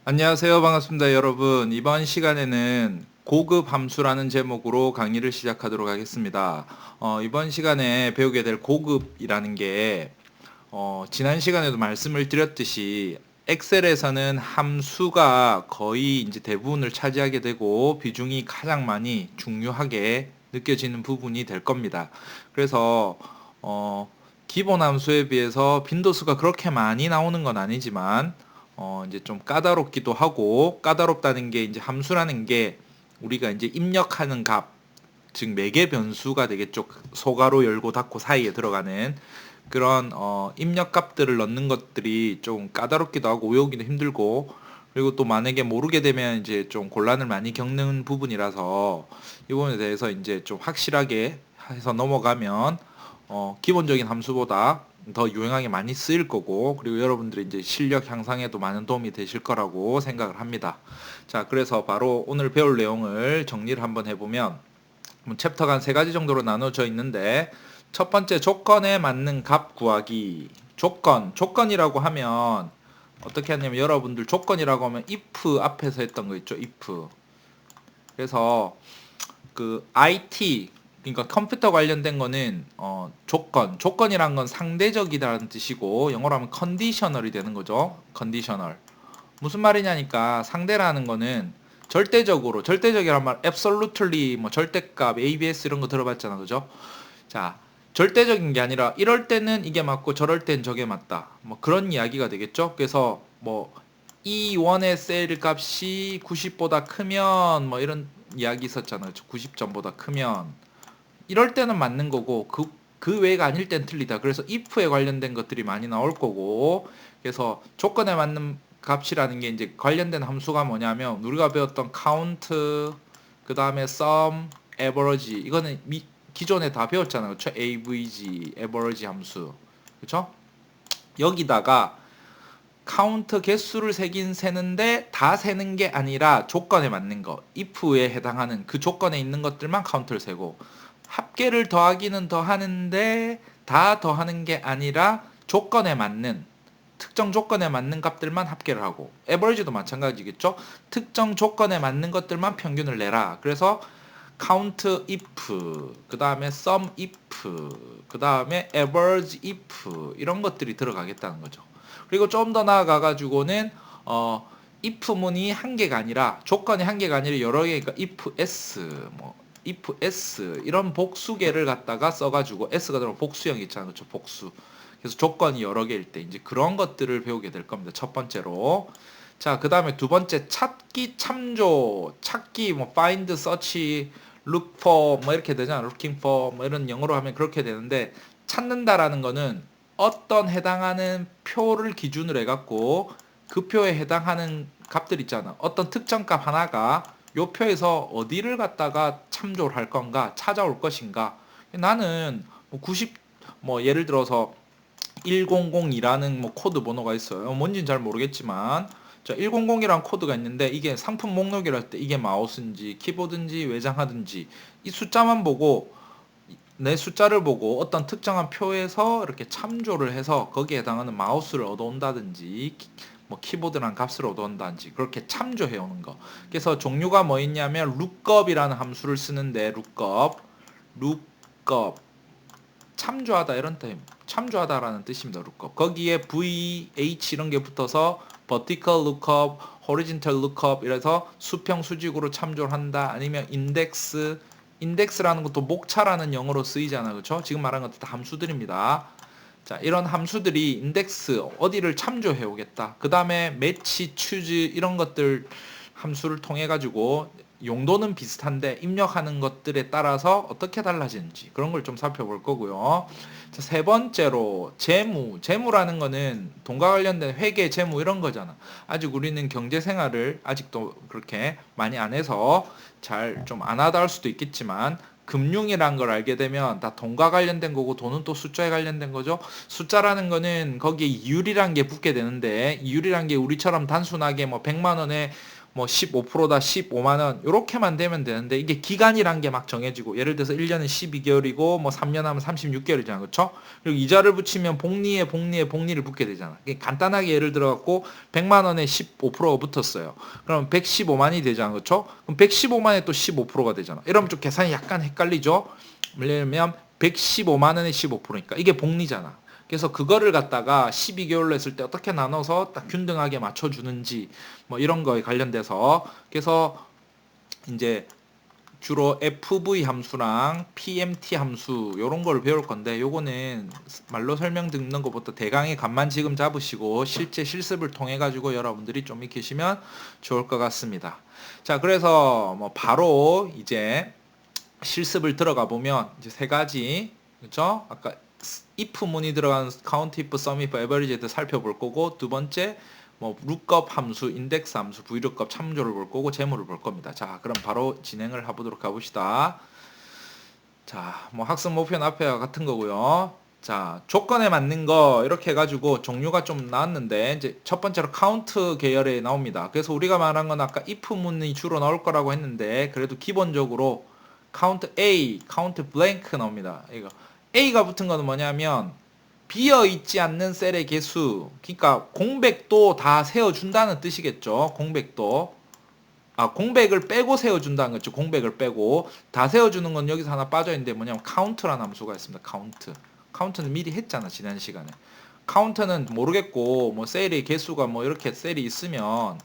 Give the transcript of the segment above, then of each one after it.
안녕하세요. 반갑습니다, 여러분. 이번 시간에는 고급 함수라는 제목으로 강의를 시작하도록 하겠습니다. 이번 시간에 배우게 될 고급이라는 게 지난 시간에도 말씀을 드렸듯이 엑셀에서는 함수가 거의 이제 대부분을 차지하게 되고 비중이 가장 많이 중요하게 느껴지는 부분이 될 겁니다. 그래서 기본 함수에 비해서 빈도수가 그렇게 많이 나오는 건 아니지만 이제 좀 까다롭기도 하고, 까다롭다는 게 이제 함수라는 게 우리가 이제 입력하는 값, 즉 매개 변수가 되겠죠. 소가로 열고 닫고 사이에 들어가는 그런 입력 값들을 넣는 것들이 좀 까다롭기도 하고 외우기도 힘들고, 그리고 또 만약에 모르게 되면 이제 좀 곤란을 많이 겪는 부분이라서 이 부분에 대해서 이제 좀 확실하게 해서 넘어가면 기본적인 함수보다 더 유용하게 많이 쓰일 거고, 그리고 여러분들이 이제 실력 향상에도 많은 도움이 되실 거라고 생각을 합니다. 자, 그래서 바로 오늘 배울 내용을 정리를 한번 해보면, 챕터가 한 세 가지 정도로 나눠져 있는데, 첫 번째 조건에 맞는 값 구하기. 조건이라고 하면 어떻게 하냐면, 여러분들 조건이라고 하면 if 앞에서 했던 거 있죠, if. 그래서 그 IT, 그러니까 컴퓨터 관련된 거는 조건이란 건 상대적이라는 뜻이고, 영어로 하면 컨디셔널이 되는 거죠. 컨디셔널. 무슨 말이냐니까, 상대라는 거는 절대적이란 말, absolutely, 뭐 절대값, ABS 이런 거 들어봤잖아, 그죠? 자, 절대적인 게 아니라 이럴 때는 이게 맞고 저럴 땐 저게 맞다, 뭐 그런 이야기가 되겠죠. 그래서 뭐 이 원의 셀 값이 90보다 크면 뭐 이런 이야기 있었잖아요. 90점보다 크면 이럴 때는 맞는 거고, 그 외가 아닐 땐 틀리다. 그래서 if에 관련된 것들이 많이 나올 거고, 그래서 조건에 맞는 값이라는 게 이제 관련된 함수가 뭐냐면, 우리가 배웠던 count, 그 다음에 sum, average, 이거는 기존에 다 배웠잖아요. 그렇죠? avg, average 함수, 그렇죠? 여기다가 카운트 개수를 세는데 다 세는 게 아니라 조건에 맞는 거, if에 해당하는 그 조건에 있는 것들만 카운트를 세고, 합계를 더하기는 더하는데 다 더하는 게 아니라 조건에 맞는, 특정 조건에 맞는 값들만 합계를 하고, 에버리지도 마찬가지겠죠. 특정 조건에 맞는 것들만 평균을 내라. 그래서 count if, 그 다음에 sum if, 그 다음에 average if, 이런 것들이 들어가겠다는 거죠. 그리고 좀 더 나아가 가지고는 if문이 한 개가 아니라, 조건이 한 개가 아니라 여러 개니까 if s, 뭐 if s 이런 복수계를 갖다가 써가지고, s가 들어가면 복수형 있잖아요, 그렇죠? 복수. 그래서 조건이 여러 개일 때 이제 그런 것들을 배우게 될 겁니다. 첫 번째로. 자, 그 다음에 두 번째, 찾기, 참조, 찾기, 뭐 find, search, look for, 뭐 이렇게 되잖아. looking for, 뭐 이런 영어로 하면 그렇게 되는데, 찾는다라는 거는 어떤 해당하는 표를 기준으로 해갖고 그 표에 해당하는 값들 있잖아. 어떤 특정 값 하나가 요 표에서 어디를 갖다가 참조를 할 건가, 찾아올 것인가. 나는 뭐 90, 뭐 예를 들어서 1002라는 뭐 코드 번호가 있어요. 뭔지는 잘 모르겠지만, 자, 100이라는 코드가 있는데, 이게 상품 목록이랄 때 이게 마우스인지 키보드인지 외장하든지 이 숫자만 보고, 내 숫자를 보고 어떤 특정한 표에서 이렇게 참조를 해서 거기에 해당하는 마우스를 얻어온다든지 뭐 키보드란 값을 얻어온다든지 그렇게 참조해 오는 거. 그래서 종류가 뭐 있냐면 lookup이라는 함수를 쓰는데, lookup 참조하다 이런 뜻, 참조하다라는 뜻입니다. lookup. 거기에 VH 이런 게 붙어서 vertical lookup, horizontal lookup 이래서 수평 수직으로 참조를 한다. 아니면 인덱스라는 것도 목차라는 영어로 쓰이잖아요. 그렇죠? 지금 말한 것도 다 함수들입니다. 자, 이런 함수들이 인덱스 어디를 참조해 오겠다. 그 다음에 매치, 추즈 이런 것들 함수를 통해 가지고 용도는 비슷한데 입력하는 것들에 따라서 어떻게 달라지는지 그런 걸 좀 살펴볼 거고요. 자, 세 번째로 재무라는 거는 돈과 관련된 회계, 재무 이런 거잖아. 아직 우리는 경제 생활을 아직도 그렇게 많이 안 해서 잘 좀 안 하다 할 수도 있겠지만, 금융이란 걸 알게 되면 다 돈과 관련된 거고, 돈은 또 숫자에 관련된 거죠. 숫자라는 거는 거기에 이율이란 게 붙게 되는데, 이율이란 게 우리처럼 단순하게 뭐 100만 원에 뭐 15%다 15만 원 요렇게만 되면 되는데 이게 기간이란 게 막 정해지고 예를 들어서 1년은 12개월이고 뭐 3년 하면 36개월이잖아. 그렇죠? 그리고 이자를 붙이면 복리를 붙게 되잖아. 간단하게 예를 들어 갖고 100만 원에 15%가 붙었어요. 그럼 115만이 되잖아. 그렇죠? 그럼 115만에 또 15%가 되잖아. 이러면 좀 계산이 약간 헷갈리죠? 예를 들면 115만 원에 15%니까 이게 복리잖아. 그래서 그거를 갖다가 12개월로 했을 때 어떻게 나눠서 딱 균등하게 맞춰주는지 뭐 이런 거에 관련돼서 그래서 이제 주로 FV 함수랑 PMT 함수 요런 걸 배울 건데 요거는 말로 설명 듣는 것보다 대강의 감만 지금 잡으시고 실제 실습을 통해 가지고 여러분들이 좀 익히시면 좋을 것 같습니다. 자, 그래서 뭐 바로 이제 실습을 들어가 보면 이제 세 가지 그렇죠? 아까 if 문이 들어간 count if, sum if, average도 살펴볼 거고 두 번째 뭐 lookup 함수, index 함수, vlookup 참조를 볼 거고 재무를 볼 겁니다. 자, 그럼 바로 진행을 해보도록 가봅시다. 자, 뭐 학습 목표는 앞에와 같은 거고요. 자, 조건에 맞는 거 이렇게 해가지고 종류가 좀 나왔는데 이제 첫 번째로 count 계열에 나옵니다. 그래서 우리가 말한 건 아까 if 문이 주로 나올 거라고 했는데 그래도 기본적으로 count A, count blank 나옵니다. 이거 A가 붙은 거는 뭐냐면 비어 있지 않는 셀의 개수. 그러니까 공백도 다 세워준다는 뜻이겠죠. 공백도. 공백을 빼고 세워준다는 거죠. 공백을 빼고. 다 세워주는 건 여기서 하나 빠져있는데 뭐냐면 count라는 함수가 있습니다. count. count는 미리 했잖아. 지난 시간에. count는 모르겠고 뭐 셀의 개수가 뭐 이렇게 셀이 있으면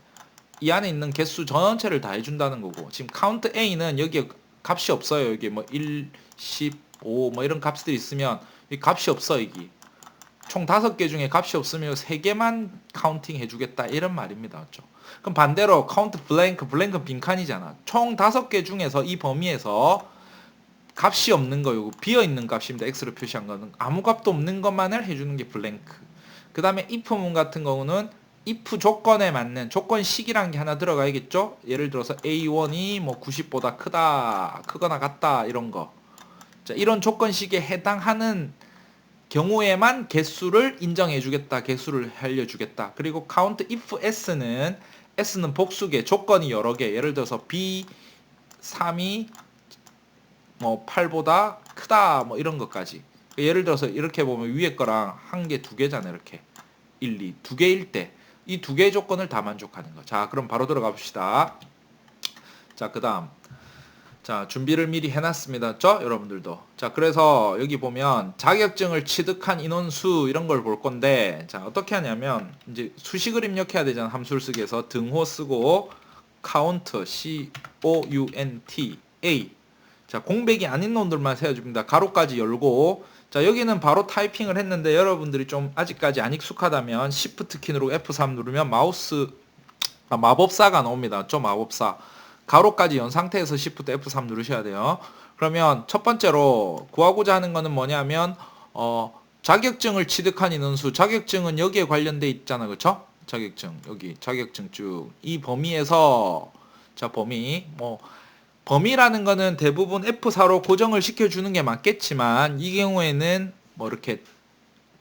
이 안에 있는 개수 전체를 다 해준다는 거고. 지금 count A는 여기에 값이 없어요. 여기 뭐 1, 15 뭐 이런 값들이 있으면 이 값이 없어. 여기. 총 5개 중에 값이 없으면 3개만 카운팅 해주겠다 이런 말입니다. 그렇죠? 그럼 반대로 count blank, blank은 빈칸이잖아. 총 5개 중에서 이 범위에서 값이 없는 거, 요거 비어있는 값입니다. x로 표시한 거는 아무 값도 없는 것만을 해주는 게 blank. 그 다음에 if문 같은 경우는 if 조건에 맞는 조건식이라는 게 하나 들어가야겠죠? 예를 들어서 a1이 뭐 90보다 크거나 같다 이런 거. 자, 이런 조건식에 해당하는 경우에만 개수를 인정해주겠다, 개수를 알려주겠다. 그리고 count if s는 복수계, 조건이 여러 개. 예를 들어서 b3이 뭐 8보다 크다, 뭐 이런 것까지. 예를 들어서 이렇게 보면 위에 거랑 한 개, 두 개잖아, 이렇게. 1, 2, 두 개일 때. 이 두 개의 조건을 다 만족하는 거. 자, 그럼 바로 들어가 봅시다. 자, 그 다음. 자, 준비를 미리 해놨습니다. 여러분들도. 자, 그래서 여기 보면 자격증을 취득한 인원수 이런 걸 볼 건데, 자, 어떻게 하냐면, 이제 수식을 입력해야 되잖아. 함수를 쓰기 위해서. 등호 쓰고, count, C-O-U-N-T, A. 자, 공백이 아닌 놈들만 세워줍니다. 가로까지 열고, 자, 여기는 바로 타이핑을 했는데, 여러분들이 좀 아직까지 안 익숙하다면, Shift 키 누르고 F3 누르면 마법사가 나옵니다. 마법사. 가로까지 연 상태에서 Shift F3 누르셔야 돼요. 그러면 첫 번째로 구하고자 하는 거는 뭐냐면 자격증을 취득한 인원수. 자격증은 여기에 관련돼 있잖아. 그렇죠? 자격증. 여기 자격증 쭉 이 범위에서 자, 범위라는 거는 대부분 F4로 고정을 시켜 주는 게 맞겠지만 이 경우에는 뭐 이렇게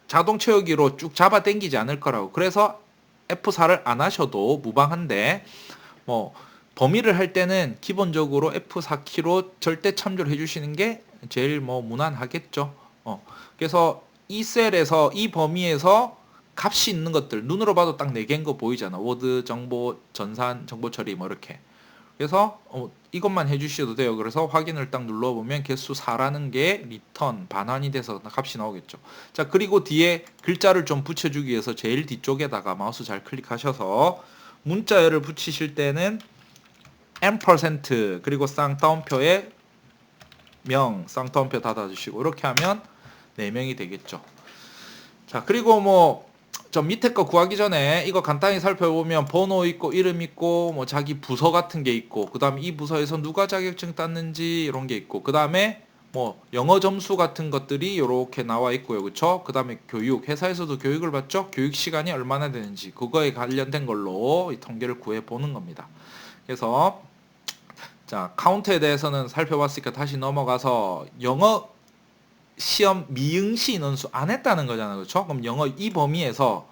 자동 채우기로 쭉 잡아 당기지 않을 거라고. 그래서 F4를 안 하셔도 무방한데 범위를 할 때는 기본적으로 F4키로 절대 참조를 해주시는 게 제일 무난하겠죠. 그래서 이 셀에서 이 범위에서 값이 있는 것들 눈으로 봐도 딱 4개인 거 보이잖아. 워드, 정보, 전산, 정보 처리 뭐 이렇게. 그래서 이것만 해주셔도 돼요. 그래서 확인을 딱 눌러보면 개수 4라는 게 리턴 반환이 돼서 값이 나오겠죠. 자, 그리고 뒤에 글자를 좀 붙여주기 위해서 제일 뒤쪽에다가 마우스 잘 클릭하셔서 문자열을 붙이실 때는 %, 그리고 쌍따옴표에 쌍따옴표 닫아주시고 이렇게 하면 4명이 되겠죠. 자, 그리고 저 밑에 거 구하기 전에 이거 간단히 살펴보면 번호 있고 이름 있고 자기 부서 같은 게 있고 그 다음에 이 부서에서 누가 자격증 땄는지 이런 게 있고 그 다음에 영어 점수 같은 것들이 이렇게 나와 있고요. 그쵸? 그 다음에 교육, 회사에서도 교육을 받죠? 교육 시간이 얼마나 되는지 그거에 관련된 걸로 이 통계를 구해 보는 겁니다. 그래서 자, 카운트에 대해서는 살펴봤으니까 다시 넘어가서 영어 시험 미응시 인원수 안 했다는 거잖아요. 그렇죠? 그럼 영어 이 범위에서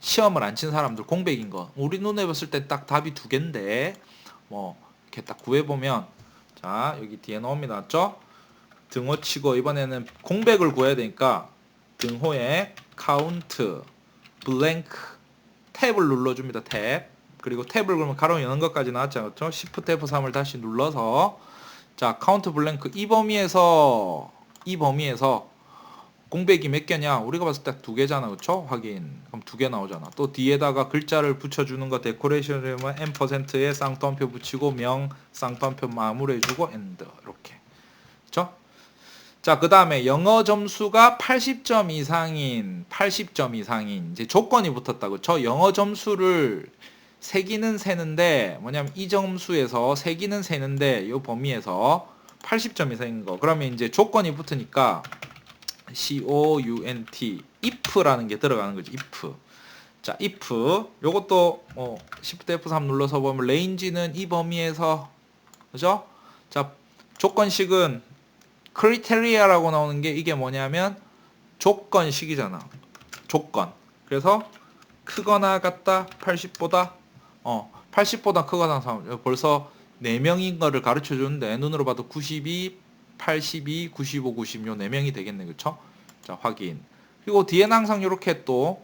시험을 안 친 사람들 공백인 거. 우리 눈에 봤을 때 딱 답이 두 개인데 뭐 이렇게 딱 구해보면 자 여기 뒤에 나옵니다. 맞죠? 등호 치고 이번에는 공백을 구해야 되니까 등호에 count blank 탭을 눌러줍니다. 탭. 그리고 탭을 그러면 가로 여는 것까지 나왔죠. 그렇죠? Shift F3을 다시 눌러서 자 count blank 이 범위에서 공백이 몇 개냐? 우리가 봤을 때 두 개잖아. 그렇죠? 확인. 그럼 두 개 나오잖아. 또 뒤에다가 글자를 붙여주는 거 데코레이션이면 %에 쌍따옴표 붙이고 명 쌍따옴표 마무리해주고 end 이렇게. 그렇죠? 자, 그 다음에 영어 점수가 80점 이상인 이제 조건이 붙었다. 그렇죠? 영어 점수를 세기는 세는데 뭐냐면 이 점수에서 세기는 세는데 이 범위에서 80점 이상인 거. 그러면 이제 조건이 붙으니까 count if라는 게 들어가는 거지. if. 자, if 요것도 Shift F3 눌러서 보면 range는 이 범위에서 그죠? 자, 조건식은 criteria라고 나오는 게 이게 뭐냐면 조건식이잖아. 조건. 그래서 크거나 같다 80보다 80보다 크거나 벌써 4명인 거를 가르쳐 주는데 눈으로 봐도 92 82, 95, 90 요 4명이 되겠네. 그쵸? 자, 확인. 그리고 뒤에는 항상 이렇게 또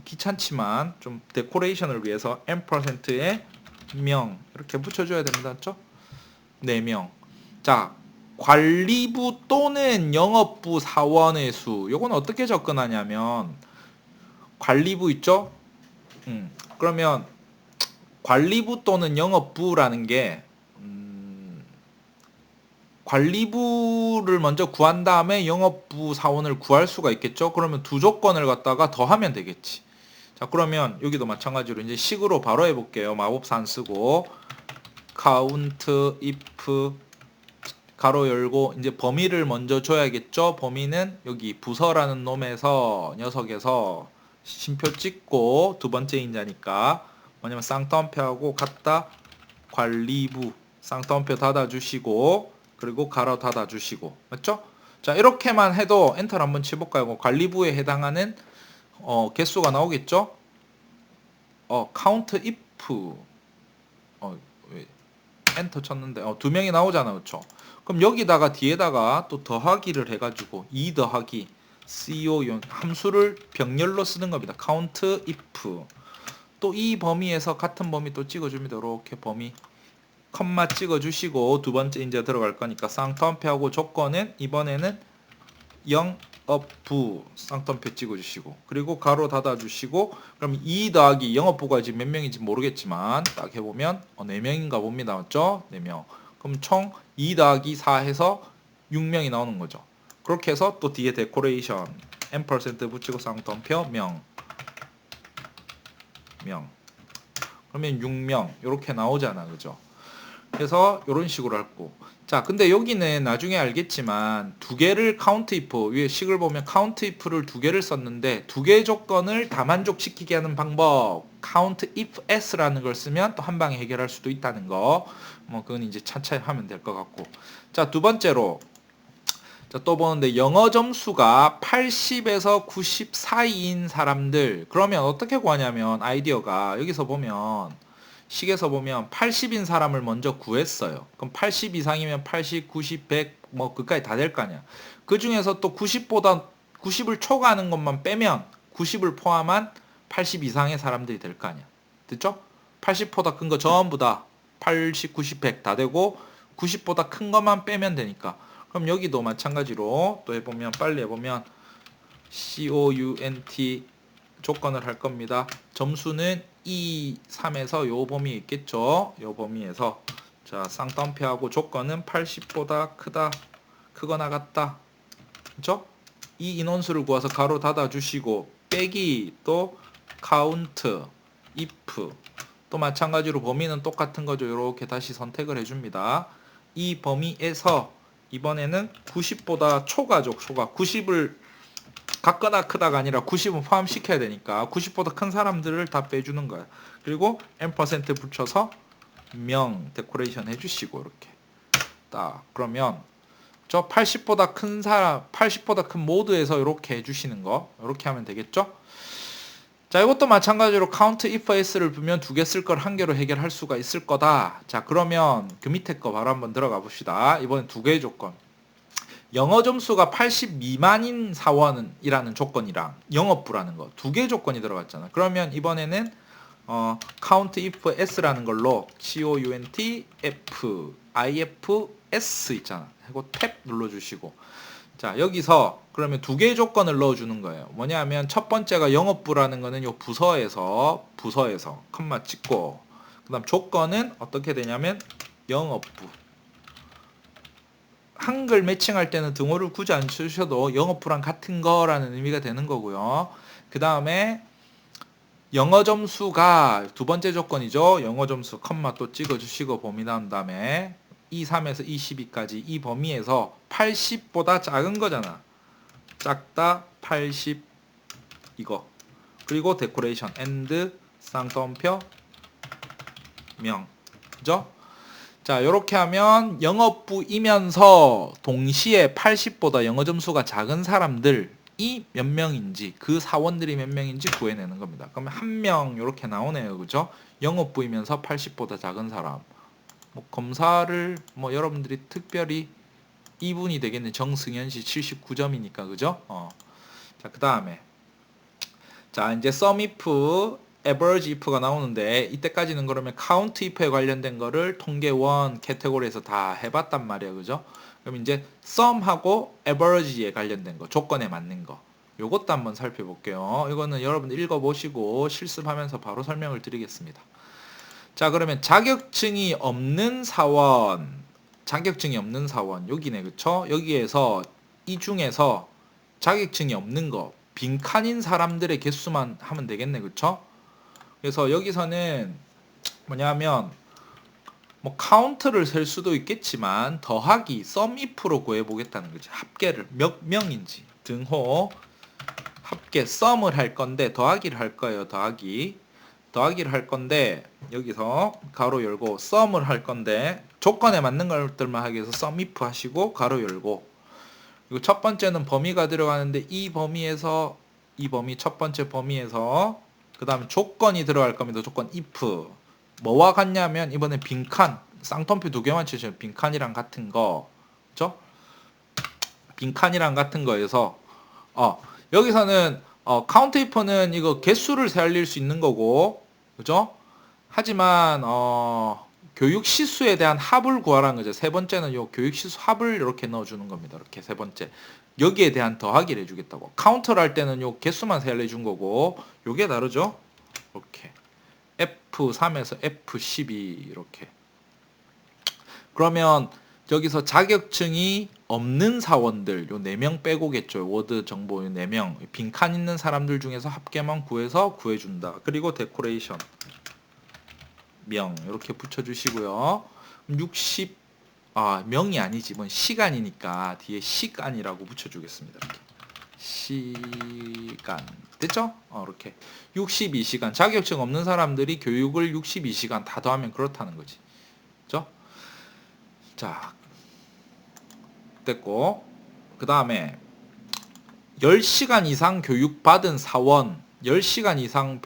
귀찮지만 좀 데코레이션을 위해서 %에 명 이렇게 붙여줘야 됩니다. 그쵸? 4명. 자, 관리부 또는 영업부 사원의 수. 요건 어떻게 접근하냐면 관리부 있죠? 그러면 관리부 또는 영업부라는 게 관리부를 먼저 구한 다음에 영업부 사원을 구할 수가 있겠죠? 그러면 두 조건을 갖다가 더하면 되겠지. 자, 그러면 여기도 마찬가지로 이제 식으로 바로 해볼게요. 마법사 안 쓰고 count if 가로 열고 이제 범위를 먼저 줘야겠죠? 범위는 여기 부서라는 녀석에서 심표 찍고 두 번째 인자니까 뭐냐면 쌍따옴표하고 같다 관리부 쌍따옴표 닫아주시고 그리고 가로 닫아주시고 맞죠? 자, 이렇게만 해도 엔터를 한번 쳐볼까요? 관리부에 해당하는 개수가 나오겠죠? count if 엔터 쳤는데 2명이 나오잖아. 그렇죠? 그럼 여기다가 뒤에다가 또 더하기를 해가지고 2 더하기 co 함수를 병렬로 쓰는 겁니다. count if 또 이 범위에서 같은 범위 또 찍어줍니다. 이렇게 범위 컴마 찍어주시고 두 번째 이제 들어갈 거니까 쌍따옴표하고 조건은 이번에는 영업부 쌍따옴표 찍어주시고 그리고 가로 닫아주시고 그럼 2 더하기 영업부가 지금 몇 명인지 모르겠지만 딱 해보면 4명인가 봅니다. 맞죠? 4명. 그럼 총 2 더하기 4 해서 6명이 나오는 거죠. 그렇게 해서 또 뒤에 데코레이션 %, 붙이고 쌍따옴표 명 그러면 6명 이렇게 나오잖아. 그죠? 그래서 이런 식으로 할 거. 자, 근데 여기는 나중에 알겠지만 두 개를 count if 위에 식을 보면 count if를 두 개를 썼는데 두 개의 조건을 다 만족시키게 하는 방법 count if s라는 걸 쓰면 또 한 방에 해결할 수도 있다는 거. 뭐 그건 이제 차차히 하면 될 것 같고. 자, 두 번째로 자, 또 보는데 영어 점수가 80에서 90 사이인 사람들 그러면 어떻게 구하냐면 아이디어가 여기서 보면 식에서 보면 80인 사람을 먼저 구했어요. 그럼 80 이상이면 80, 90, 100 뭐 그까지 다 될 거 아니야. 그 중에서 또 90을 초과하는 것만 빼면 90을 포함한 80 이상의 사람들이 될 거 아니야. 됐죠? 80보다 큰 거 전부 다 80, 90, 100 다 되고 90보다 큰 것만 빼면 되니까. 그럼 여기도 마찬가지로 또 해보면 빨리 해보면 count 조건을 할 겁니다. 점수는 2, 3에서 요 범위 있겠죠. 요 범위에서 자 쌍따옴표하고 조건은 80보다 크다, 크거나 같다. 그렇죠? 이 인원수를 구해서 가로 닫아주시고 빼기 또 count if 또 마찬가지로 범위는 똑같은 거죠. 이렇게 다시 선택을 해줍니다. 이 범위에서 이번에는 90보다 초가죠. 90을 같거나 크다가 아니라 90은 포함시켜야 되니까 90보다 큰 사람들을 다 빼주는 거야. 그리고 %, 붙여서 명 데코레이션 해주시고 이렇게 딱 그러면 저 80보다 큰 사람 80보다 큰 모드에서 이렇게 해주시는 거 이렇게 하면 되겠죠. 자, 이것도 마찬가지로 count if s를 두면 두 개 쓸 걸 한 개로 해결할 수가 있을 거다. 자, 그러면 그 밑에 거 바로 한번 들어가 봅시다. 이번엔 두 개의 조건. 영어 점수가 80 미만인 사원이라는 조건이랑 영업부라는 거 두 개의 조건이 들어갔잖아. 그러면 이번에는 count if s라는 걸로 count if s 있잖아. 이거 탭 눌러주시고, 자, 여기서 그러면 두 개의 조건을 넣어주는 거예요. 뭐냐면 첫 번째가 영업부라는 거는 요 부서에서 컴마 찍고, 그 다음 조건은 어떻게 되냐면 영업부. 한글 매칭할 때는 등호를 굳이 안 쓰셔도 영업부랑 같은 거라는 의미가 되는 거고요. 그 다음에 영어 점수가 두 번째 조건이죠. 영어 점수 컴마 또 찍어주시고 범위 나온 다음에 23에서 22까지 이 범위에서 80보다 작은 거잖아. 작다 80 이거. 그리고 데코레이션 and 쌍따옴표 명. 그죠? 자, 요렇게 하면 영업부이면서 동시에 80보다 영어 점수가 작은 사람들이 몇 명인지, 그 사원들이 몇 명인지 구해내는 겁니다. 그러면 한 명 요렇게 나오네요. 그죠? 영업부이면서 80보다 작은 사람. 뭐 검사를 뭐 여러분들이 특별히 이분이 되겠네. 정승현 씨 79점이니까. 그죠? 자, 그다음에 자, 이제 sum if, average if가 나오는데 이때까지는 그러면 count if에 관련된 거를 통계 1 캐테고리에서 다 해봤단 말이야. 그죠? 그럼 이제 sum하고 average에 관련된 거, 조건에 맞는 거, 요것도 한번 살펴볼게요. 이거는 여러분들 읽어보시고 실습하면서 바로 설명을 드리겠습니다. 자, 그러면 자격증이 없는 사원 여기네. 그쵸? 여기에서 이 중에서 자격증이 없는 거 빈칸인 사람들의 개수만 하면 되겠네. 그쵸? 그래서 여기서는 뭐냐면 뭐 카운트를 셀 수도 있겠지만 더하기 sum if로 구해보겠다는 거지. 합계를 몇 명인지 등호 합계 sum을 할 건데 더하기를 할 거예요. 더하기를 할 건데 여기서 가로 열고 sum을 할 건데 조건에 맞는 것들만 하기 위해서 sum if 하시고 가로 열고, 그리고 첫 번째는 범위가 들어가는데 이 범위에서 이 범위 첫 번째 범위에서 그 다음에 조건이 들어갈 겁니다. 조건 if 뭐와 같냐면 이번에 빈칸 쌍통표 두 개만 치시면 빈칸이랑 같은 거, 그죠? 빈칸이랑 같은 거에서 여기서는 count if는 이거 개수를 세알릴 수 있는 거고, 그죠? 하지만 교육 시수에 대한 합을 구하라는 거죠. 세 번째는 요 교육 시수 합을 이렇게 넣어주는 겁니다. 이렇게 세 번째 여기에 대한 더하기를 해주겠다고. 카운터를 할 때는 요 개수만 세알려 준 거고, 요게 다르죠? 이렇게 F3에서 F12 이렇게. 그러면 여기서 자격증이 없는 사원들 요 4명 빼고겠죠. 워드 정보 요 4명 빈칸 있는 사람들 중에서 합계만 구해서 구해준다. 그리고 데코레이션 명 이렇게 붙여주시고요. 60 명이 아니지 뭐 시간이니까 뒤에 시간이라고 붙여주겠습니다. 이렇게. 시간 됐죠? 이렇게 62시간 자격증 없는 사람들이 교육을 62시간 다 더하면 그렇다는 거지. 그죠? 자, 됐고 그 다음에 10시간 이상 교육받은 사원 10시간 이상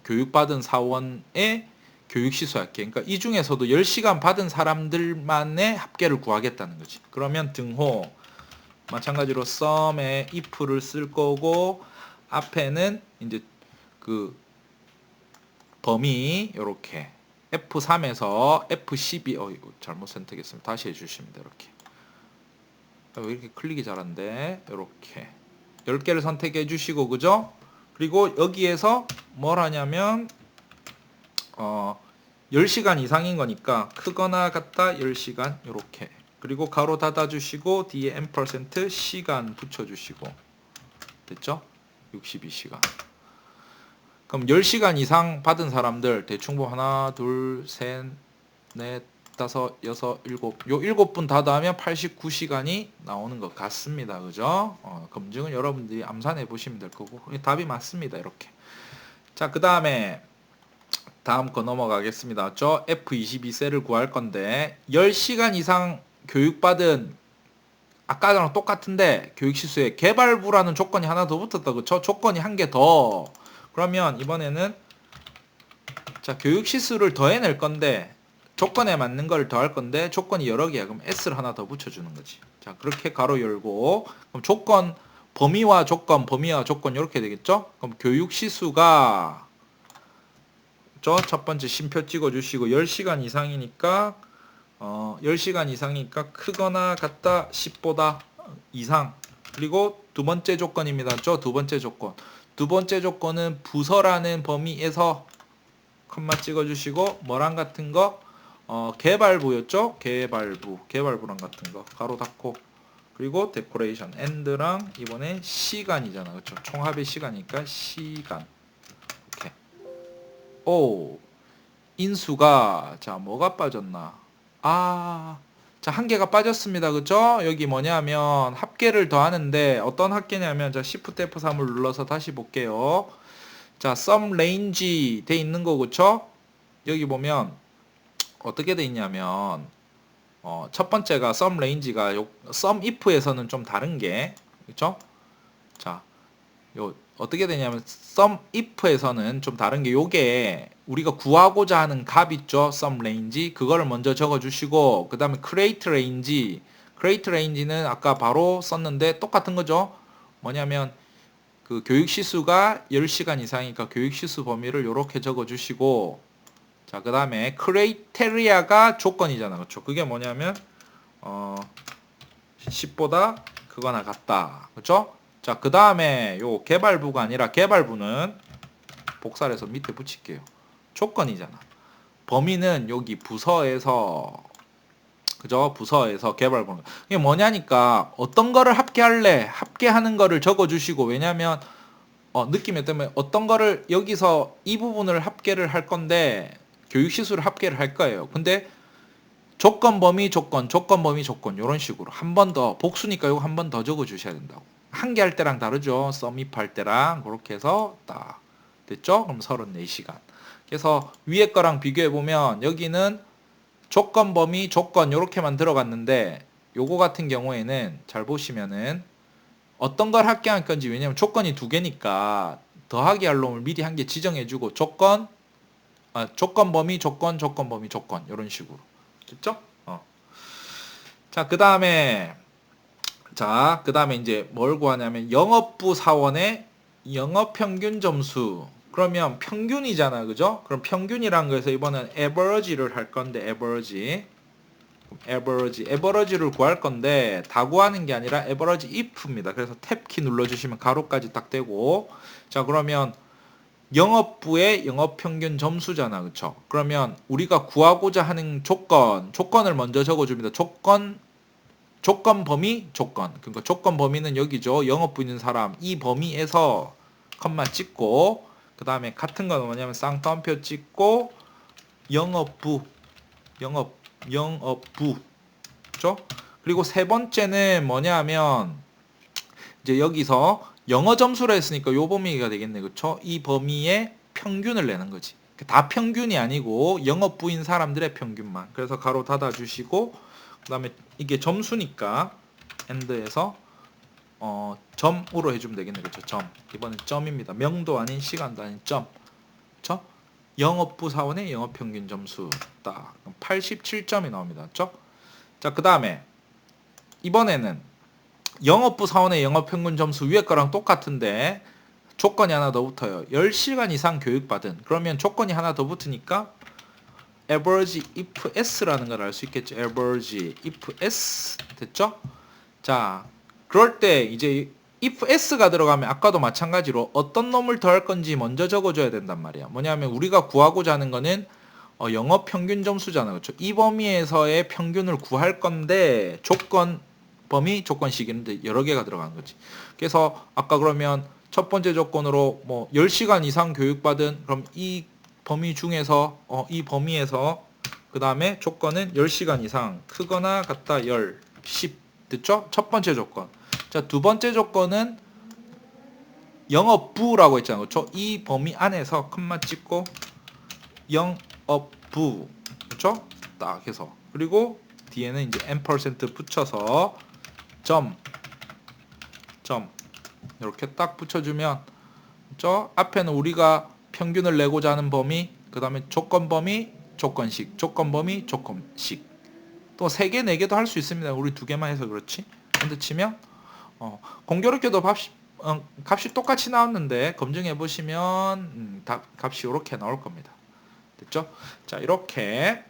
교육받은 사원의 교육시수 합계. 그러니까 이 중에서도 10시간 받은 사람들만의 합계를 구하겠다는 거지. 그러면 등호 마찬가지로 sum에 if를 쓸 거고 앞에는 이제 그 범위 요렇게 F3에서 F12 이거 잘못 선택했습니다. 다시 해주십니다. 이렇게. 왜 이렇게 클릭이 잘안돼? 이렇게 10개를 선택해 주시고, 그죠? 그리고 여기에서 뭘 하냐면 10시간 이상인 거니까 크거나 같다 10시간 이렇게. 그리고 가로 닫아 주시고 뒤에 %, 시간 붙여 주시고. 됐죠? 62시간. 그럼 10시간 이상 받은 사람들 대충 뭐 하나, 둘, 셋, 넷, 다섯, 여섯, 일곱. 요 7분 다 더하면 89시간이 나오는 것 같습니다. 그죠? 검증은 여러분들이 암산해 보시면 될 거고. 답이 맞습니다. 이렇게. 자, 그 다음에 다음 거 넘어가겠습니다. 저 F22셀을 구할 건데 10시간 이상 교육받은 아까랑 똑같은데 교육시수에 개발부라는 조건이 하나 더 붙었다. 그쵸? 조건이 한 개 더. 그러면 이번에는 자, 교육 시수를 더해낼 건데 조건에 맞는 걸 더할 건데 조건이 여러 개야. 그럼 S를 하나 더 붙여주는 거지. 자, 그렇게 가로 열고 그럼 조건 범위와 조건 이렇게 되겠죠? 그럼 교육 시수가 첫 번째 심표 찍어주시고 10시간 이상이니까 10시간 이상이니까 크거나 같다 10보다 이상. 그리고 두 번째 조건입니다. 두 번째 조건. 두 번째 조건은 부서라는 범위에서 컴마 찍어주시고 뭐랑 같은 거 개발부였죠? 개발부랑 같은 거 가로 닫고 그리고 데코레이션 엔드랑 이번에 시간이잖아. 그렇죠? 총합의 시간이니까 시간. 이렇게. 오. 인수가 자, 뭐가 빠졌나? 자, 한 개가 빠졌습니다. 그죠? 여기 뭐냐면 합계를 더하는데 어떤 합계냐면 자, Shift F3을 눌러서 다시 볼게요. 자, sum range 돼 있는 거 그쵸? 여기 보면 어떻게 돼 있냐면 첫 번째가 sum range가 sum if에서는 좀 다른 게 그쵸? 자, 요 어떻게 되냐면 sum if에서는 좀 다른 게 요게 우리가 구하고자 하는 값 있죠? sum range 그거를 먼저 적어 주시고 그다음에 create range는 아까 바로 썼는데 똑같은 거죠? 뭐냐면 그 교육 시수가 10시간 이상이니까 교육 시수 범위를 이렇게 적어 주시고 자, 그다음에 크라이테리아가 조건이잖아. 그렇죠? 그게 뭐냐면 10보다 크거나 같다. 그렇죠? 자, 그다음에 요 개발부가 아니라 개발부는 복사를 해서 밑에 붙일게요. 조건이잖아. 범위는 여기 부서에서 그죠? 부서에서 개발부는 이게 뭐냐니까 어떤 거를 합계할래? 합계하는 거를 적어 주시고 왜냐면 느낌에 때문에 어떤 거를 여기서 이 부분을 합계를 할 건데 교육 시수를 합계를 할 거예요. 근데 조건 범위 조건 이런 식으로 한 번 더 복수니까 이거 한 번 더 적어 주셔야 된다고. 한 개 할 때랑 다르죠. 썸입 할 때랑 그렇게 해서 딱 됐죠? 그럼 34시간. 그래서 위에 거랑 비교해 보면 여기는 조건 범위 조건 요렇게만 들어갔는데 요거 같은 경우에는 잘 보시면은 어떤 걸 합계할 건지 왜냐면 조건이 두 개니까 더하기 할 놈을 미리 한 개 지정해주고 조건 범위 조건 이런 식으로 됐죠? 자, 그 다음에 이제 뭘 구하냐면 영업부 사원의 영업평균 점수. 그러면 평균이잖아, 그죠? 그럼 평균이란 거에서 이번엔 average를 할 건데 average를 구할 건데 다 구하는 게 아니라 average if입니다. 그래서 탭키 눌러주시면 가로까지 딱 되고 자, 그러면 영업부의 영업평균 점수잖아. 그쵸? 그러면 우리가 구하고자 하는 조건을 먼저 적어줍니다. 조건 범위 조건. 그러니까 조건 범위는 여기죠. 영업부 있는 사람. 이 범위에서 컴마 찍고 그 다음에 같은 건 뭐냐면 쌍따옴표 찍고 영업부 그죠? 그리고 세 번째는 뭐냐면 이제 여기서 영어 점수로 했으니까 요 범위가 되겠네. 그쵸? 이 범위의 평균을 내는 거지. 다 평균이 아니고 영업부인 사람들의 평균만. 그래서 가로 닫아 주시고 그다음에 이게 점수니까 엔드에서 점으로 해주면 되겠네. 그쵸? 점. 이번엔 점입니다. 명도 아닌 시간도 아닌 점. 그쵸? 영업부 사원의 영업평균 점수 딱 87점이 나옵니다. 그쵸? 자, 그 다음에 이번에는 영업부 사원의 영업평균 점수 위에 거랑 똑같은데 조건이 하나 더 붙어요. 10시간 이상 교육받은. 그러면 조건이 하나 더 붙으니까 average if s라는 걸 알 수 있겠죠. average if s 됐죠? 자, 그럴 때 이제 if s가 들어가면 아까도 마찬가지로 어떤 놈을 더할 건지 먼저 적어줘야 된단 말이야. 뭐냐면 우리가 구하고자 하는 거는 영업 평균 점수잖아. 그렇죠? 이 범위에서의 평균을 구할 건데 조건 범위 조건 시기인데 여러 개가 들어간 거지. 그래서 아까 그러면 첫 번째 조건으로 뭐 10시간 이상 교육받은 그럼 이 범위 중에서 이 범위에서 그 다음에 조건은 10시간 이상 크거나 같다 10 됐죠? 첫 번째 조건. 자, 두 번째 조건은 영업부라고 했잖아요. 그렇죠? 이 범위 안에서 컴마 찍고 영업부 그렇죠? 딱 해서 그리고 뒤에는 이제 n% 붙여서 점 이렇게 딱 붙여주면 됐죠? 앞에는 우리가 평균을 내고자 하는 범위, 그 다음에 조건 범위, 조건식, 조건 범위, 조건식. 또 3개, 4개도 할 수 있습니다. 우리 2개만 해서 그렇지. 근데 치면 공교롭게도 값이 똑같이 나왔는데 검증해 보시면 값이 이렇게 나올 겁니다. 됐죠? 자, 이렇게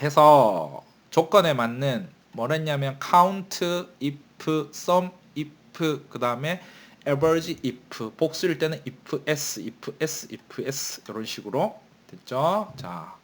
해서 조건에 맞는 뭐랬냐면 count, if, sum, if, 그 다음에 average if, 복수일 때는 if s, if s, if s 이런 식으로 됐죠? 자,